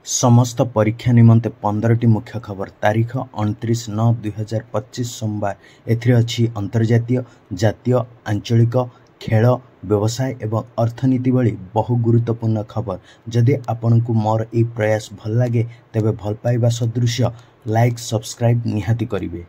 समस्त परीक्षा निमंते 15टी मुख्य खबर तारीख 29/9/2025 सोमवार। एथिरे अछि अंतर्जातीय, जातीय, आंचलिक, खेल, व्यवसाय एवं अर्थनीति भली बहु गुरुत्वपूर्ण खबर। जदि आपनकु मोर ए प्रयास भल लागे तेबे भल पाइबा सदृश लाइक सब्सक्राइब निहाती करिवे।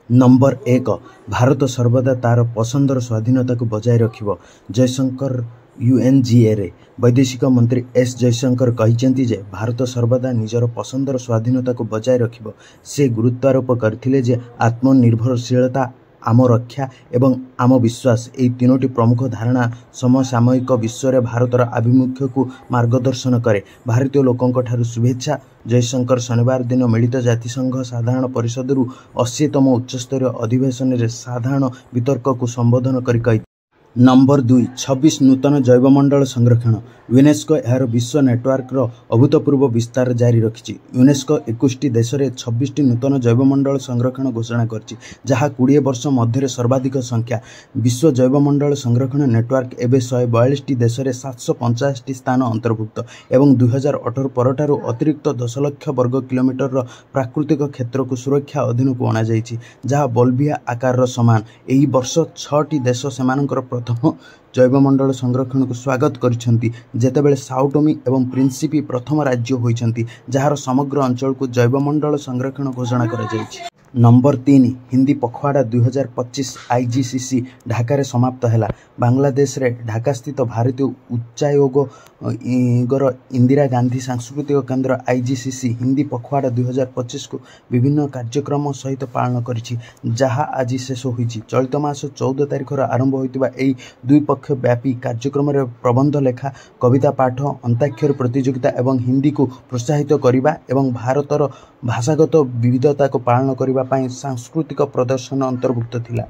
नंबर 1, भारत सर्वदा तार पसंदर स्वाधीनता को बजाय रखिबो। जयशंकर यूएनजीए वैदेशिक मंत्री एस जयशंकर कहिसेंती जे भारत सर्वदा निजर पसंदर स्वाधीनता को बजाय रखिबो। से गुरुत्वारोप करथिले जे आत्मनिर्भरशीलता, आम रक्षा एवं आम विश्वास एई तीनोटी प्रमुख धारणा समसामयिक विश्व भारतर आभिमुख्य को मार्गदर्शन करे। भारतीय लोकंक ठारू शुभेच्छा। जयशंकर शनिवार दिन मिलित जातिसंघ साधारण परिषद 80तम उच्चस्तरीय अधिवेशन में साधारण वितर्क को संबोधन करी। नंबर 2, 26 नूतन जैवमंडल संरक्षण। यूनेस्को यार विश्व नेटवर्क अभूतपूर्व विस्तार जारी रखिछि। यूनेस्को 21टी देश में 26टी नूतन जैवमंडल संरक्षण घोषणा करछि, जहाँ 20 वर्ष मध्य सर्वाधिक संख्या। विश्व जैवमंडल संरक्षण नेटवर्क एवं 142टी देश में 750टी स्थान अंतर्भुक्त एवं 2018 परठारु अतिरिक्त 10 लाख वर्ग किलोमीटर प्राकृतिक क्षेत्र को सुरक्षा अधीन को अणा जाइछि, जहाँ बोल्विया आकार समान। एही वर्ष 6टी देश सेमानकर प्रथम जैवमंडल संरक्षण को स्वागत करिसेंती, जेतेबेले साओ टोमी एवं प्रिंसिपी प्रथम राज्य होइछंती जार समग्र अंचल को जैवमंडल संरक्षण घोषणा करा जाइछि। नंबर 3, हिंदी पखवाड़ा 2025 आईजीसीसी ढाका रे समाप्त हैला। बांग्लादेश रे ढाका स्थित भारतीय उच्चायोग इंदिरा गांधी सांस्कृतिक केंद्र आईजीसीसी हिंदी पखवाड़ा 2025 को विभिन्न कार्यक्रम सहित पालन करिछि, जहाँ आज शेष होइछि। चलित मास 14 तारिख आरंभ होइतिबा एई द्विपक्ष व्यापी कार्यक्रम रे प्रबंध लेखा, कविता पाठ, अंताक्षरी प्रतियोगिता एवं हिंदी को प्रोत्साहित करिबा एवं भारतर भाषागत विविधता को पालन करिबा पाई सांस्कृतिक प्रदर्शन अंतर्भुक्त थिला।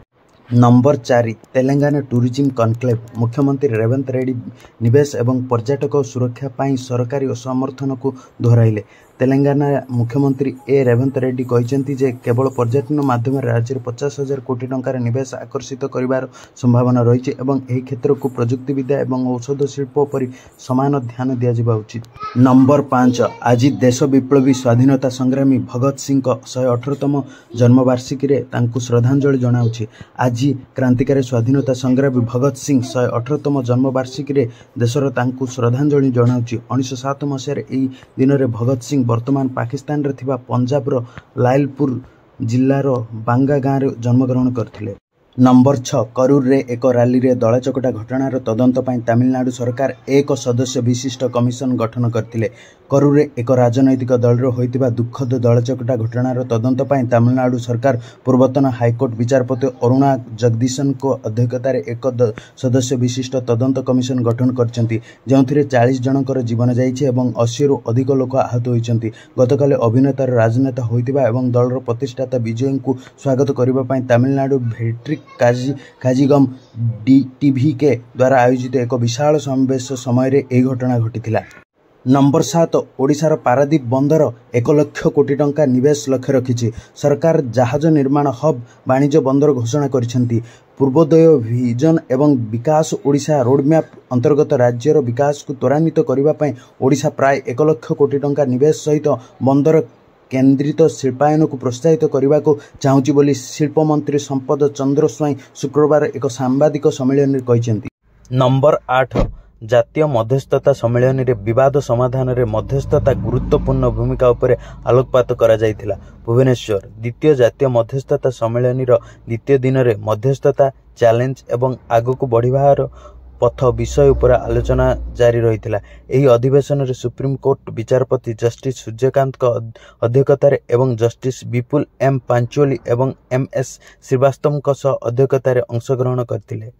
Number 4, Telangana tourism conclave. मुख्यमंत्री रेवंत रेड्डी निवेश एवं पर्यटक सुरक्षा पाई सरकारी असमर्थन को दोहराइले। तेलंगाना मुख्यमंत्री रेवंत रेड्डी कहिसेंती जे केवल पर्यटन माध्यम राज्य 50,000 कोटी टंकार निवेश आकर्षित करिवार संभावना रही एवं एही क्षेत्र को प्रजुक्ति विद्या एवं औषध शिल्प पर समान ध्यान दिया जिबा उचित। नंबर 5, आज देश विप्लवी स्वाधीनता संग्रामी भगत सिंह 118तम जन्मवार्षिकी रे तांकु श्रद्धांजलि जणाउछि। आज क्रांतिकारी स्वाधीनता संग्रामी भगत सिंह 118तम जन्मवार्षिकी रे देशर तांकु श्रद्धांजलि जणाउछि। 1907 मसीह एही दिन रे भगत सिंह वर्तमान पाकिस्तान रे थिबा पंजाब रो लायलपुर जिल्लार बांगा गाँव रे जन्मग्रहण करथिले। नंबर 6, करूर रे एक रैली रे दलाचकटा घटनार तदंत पाई तमिलनाडु सरकार एक सदस्य विशिष्ट कमिशन गठन करथिले। करूर रे एक राजनैतिक दल रो होइतिबा दुखद दलाचकटा घटनार तदंत पाई तमिलनाडु सरकार पूर्वतन हाईकोर्ट विचारपति अरुणा जगदीशन को अध्यक्षतार एक सदस्य विशिष्ट तदंत कमिशन गठन करछंती, जेउथिरे 40 जनकर जीवन जाइछे एवं 80 रु अधिक लोक आहत होइछंती। गतकाले अभिनेतार राजनेता होइतिबा एवं दलर प्रतिष्ठाता विजय को स्वागत करिबा पाई तमिलनाडु भेट्रिक काजीगम टीवी के द्वारा आयोजित एक विशाल समावेश समय यह घटना घटी। नंबर 7, ओडिशार पारादीप बंदर 1 लाख कोटी टंका निवेश लक्ष्य रखिछि। सरकार जहाज निर्माण हब वाणिज्य बंदर घोषणा करिसेंती। पूर्वोदय विजन एवं विकास ओडिशा रोडमैप अंतर्गत राज्यर विकास को त्वरान्वित करिबा पई ओडिशा प्राय 1 लाख कोटी टंका निवेश सहित बंदर केंद्रित शिल्पायन को प्रोत्साहित करने को चाहूँगी बोली शिल्प मंत्री संपद चंद्र स्वाई शुक्रवार एक सांबादिक सम्मेलन में कहिसेंती। नंबर 8, जातीय मध्यस्थता सम्मेलन रे विवाद समाधान रे मध्यस्थता गुरुत्वपूर्ण भूमिका उपरे आलोकपात करा जायथिला। भुवनेश्वर द्वितीय जातीय मध्यस्थता सम्मेलन रो द्वितीय दिन रे मध्यस्थता चैलेंज एवं आगु को बढ़िबार पथ विषय उपर आलोचना जारी रही। यही अधिवेशन रे सुप्रीम कोर्ट विचारपति जस्टिस सूर्यकांत अध्यक्षतार एवं जस्टिस विपुल एम पांचोली एवं MS श्रीवास्तव अध्यक्षतार अंशग्रहण करथिले।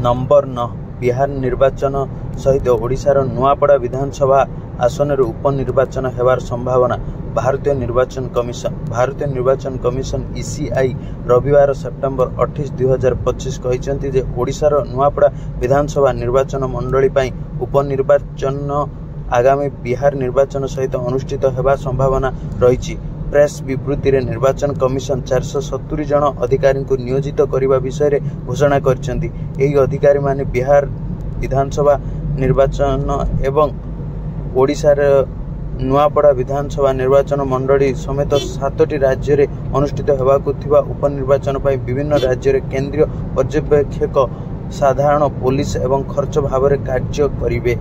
नंबर 9, बिहार निर्वाचन सहित ओडिशार नुआपड़ा विधानसभा आसन रे उपनिर्वाचन हेबार संभावना। भारतीय निर्वाचन कमिशन ECI रविवार सेप्टेम्बर 28, 2025 कहिसेंती जे ओडिशार नुआपड़ा विधानसभा निर्वाचन मंडली पाई उपनिर्वाचन आगामी बिहार निर्वाचन सहित अनुष्ठित हेबा संभावना रही। प्रेस विवृत्ति रे निर्वाचन कमिशन 470 जन अधिकारी को नियोजित करने विषय घोषणा करछंती। एही अधिकारी माने बिहार विधानसभा निर्वाचन एवं ओडिशार नुआपड़ा विधानसभा निर्वाचन मंडली समेत 7टी राज्य में अनुष्ठित होगाकु थिबा उपनिर्वाचन पर विभिन्न राज्य में केंद्रीय पर्यवेक्षक साधारण पुलिस एवं खर्च भाव में कार्य करिवे।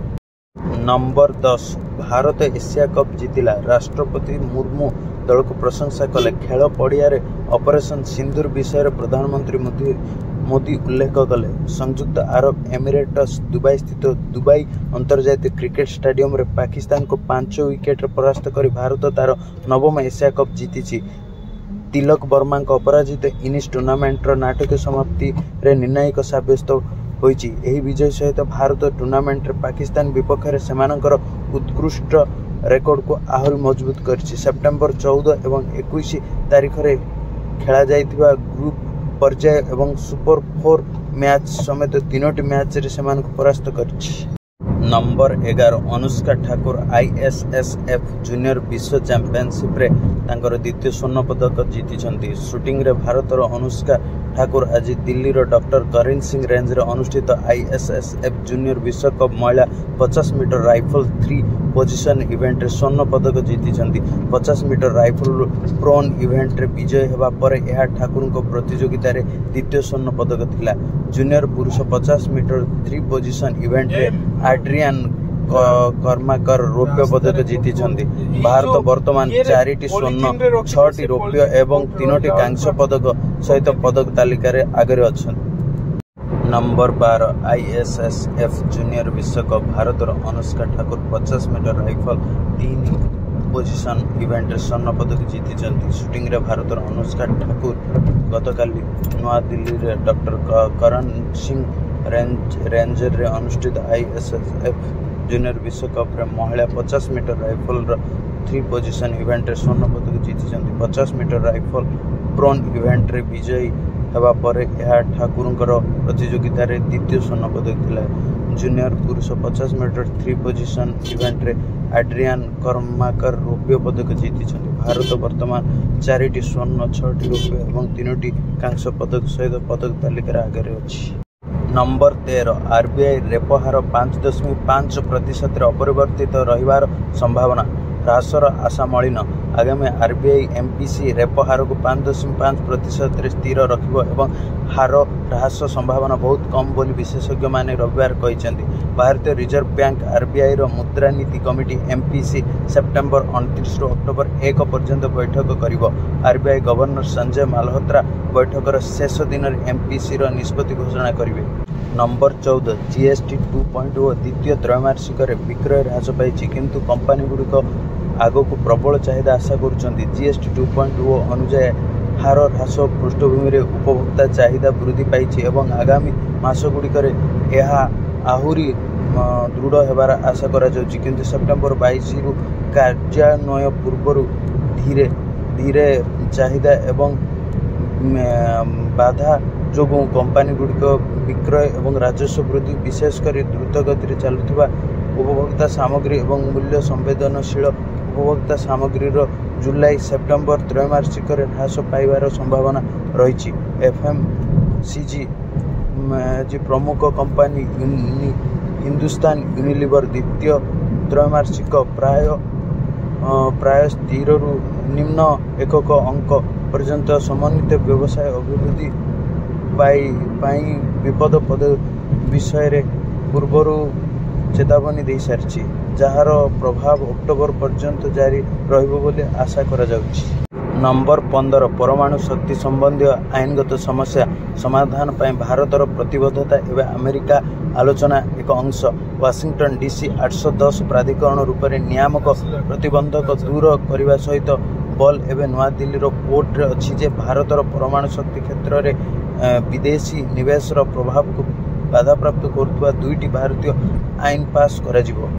नंबर 10 भारत एशिया कप जीतिला। राष्ट्रपति मुर्मू दल को प्रशंसा कले। खेल पड़िया ऑपरेशन सिंदूर विषय प्रधानमंत्री मोदी उल्लेख कले। संयुक्त अरब एमिरेट्स दुबई स्थित दुबई अंतर्जातीय क्रिकेट स्टेडियम रे पाकिस्तान को 5 विकेट परास्त कर भारत तार 9म एशिया कप जीति। तिलक वर्मा अपराजित इनिंग्स टूर्नामेंट नाटक समाप्ति रे निर्णायक साब्यस्त होइछि। एही विजय सहित भारत टूर्नामेंट रे पाकिस्तान विपक्ष में सेमानकर उत्कृष्ट रेकर्ड को आहरी मजबूत करिछि। सेप्टेम्बर 14 एवं 21 तारीख रे खेला जाइथिबा ग्रुप पर्याय एवं सुपर 4 मैच समेत 3टी मैच रे सेमानक परास्त करिछि। Number 11 Anushka Thakur ISSF junior विश्व चैंपियनशिप रे तांकर द्वितीय स्वर्ण पदक जीति। शूटिंग रे भारतर अनुष्का ठाकुर आज दिल्ली रो डॉक्टर करण सिंह रेंज रे अनुष्ठित ISSF जूनियर विश्व कप महिला 50 मीटर राइफल 3 पोजिशन इवेंट रे स्वर्ण पदक जीति। 50 मीटर राइफल प्रोन इवेंट रे विजय हेबा पर यह ठाकुर को प्रतियोगिता रे द्वितीय स्वर्ण पदक थिला। जूनियर पुरुष 50 मीटर 3 पोजिशन इवेंट रे एड्रियन कर्माकर रौप्य पदक जीति। भारत वर्तमान 4टी स्वर्ण 6टी रौप्य एवं 3टी कांस्य पदक सहित पदक तालिका रे आगे अछन। नंबर 12 ISSF जूनियर विश्व कप भारतर Anushka Thakur 50 metre rifle 3 position event स्वर्ण पदक जीति। शूटिंग रे भारतर अनुष्का ठाकुर गतकाली नवा दिल्ली रे डॉक्टर करण सिंह रेंज रे अनुष्ठित ISSF जूनियर विश्व कप रे महिला 50 मीटर राइफल 3 पोजिशन इवेंट स्वर्ण पदक जीति। 50 मीटर राइफल प्रोन इवेंट रे विजयी हेबा पर यह ठाकुर प्रतियोगिता रे द्वितीय स्वर्ण पदक थिला। जूनियर पुरुष 50 मीटर 3 पोजिशन इवेंट रे एड्रियन कर्माकर रौप्य पदक जीति। भारत वर्तमान 4टी स्वर्ण 6टी रौप्य एवं 3टी कांस्य पदक सहित पदक तालिका आगे अछि। नंबर 13 RBI रेपो हार 5.5% अपरिवर्तित रहिबार संभावना ह्रासर आशा मलिन। आगामी RBI MPC रेपो हार को 5.5% स्थिर रखिबो एवं हार ह्रास संभावना बहुत कम बोली विशेषज्ञ माने रविवार कहिसेंती। भारतीय रिजर्व बैंक RBI रो मुद्रा नीति कमिटी MPC सेप्टेम्बर 29 रो अक्टोबर 1 पर्यंत बैठक करिवो। RBI गवर्नर संजय मालहोत्रा बैठकर शेष दिन MPC रो निष्पत्ति घोषणा करिवे। नंबर 14 GST 2.0 द्वितीय त्रैमासिक विक्रय ह्रास पाई किंतु कंपनी गुड़िक आगो को प्रबल चाहिदा आशा करुछंती। GST 2.0 अनुसार हार ह्रास पृष्ठभूमि रे उपभोक्ता चाहिदा वृद्धि पाई एवं आगामी मास गुड़िक आहुरी दृढ़ होबार आशा करा जाउछि। किंतु सेप्टेम्बर 22 रु कार्यान्वय पूर्व धीरे धीरे चाहिदा एवं बाधा जोगु कंपनी गुड़िक विक्रय एवं राजस्व वृद्धि विशेषकर द्रुत गति चलुवा उपभोक्ता सामग्री एवं मूल्य संवेदनशील उपभोक्ता सामग्री जुलाई सेप्टेम्बर त्रैमासिक ह्रास पाइबार संभावना रही। FMCG प्रमुख कंपनी हिंदुस्तान यूनिलीवर द्वितीय त्रैमासिक प्राय स्थिर निम्न एकक अंक पर्यंत समन्वित व्यवसाय अभिवृद्धि विपद पद विषय पूर्वर चेतावनी दे सारी जार प्रभाव अक्टोबर पर्यंत जारी रहिबो बोली आशा करा जाउछि। नंबर 15 परमाणु शक्ति संबंधी आईनगत समस्या समाधान पर भारतर प्रतिबद्धता एवं अमेरिका आलोचना एक अंश। वाशिंगटन DC 810 प्राधिकरण रूप में नियामक प्रतिबंधक दूर करने सहित बल एवं नवा दिल्ली कोर्ट रे अच्छी जे भारतर परमाणु शक्ति क्षेत्र में विदेशी निवेश प्रभाव को बाधा प्राप्त करुवा 2टी भारतीय आईन पास करा जिवो।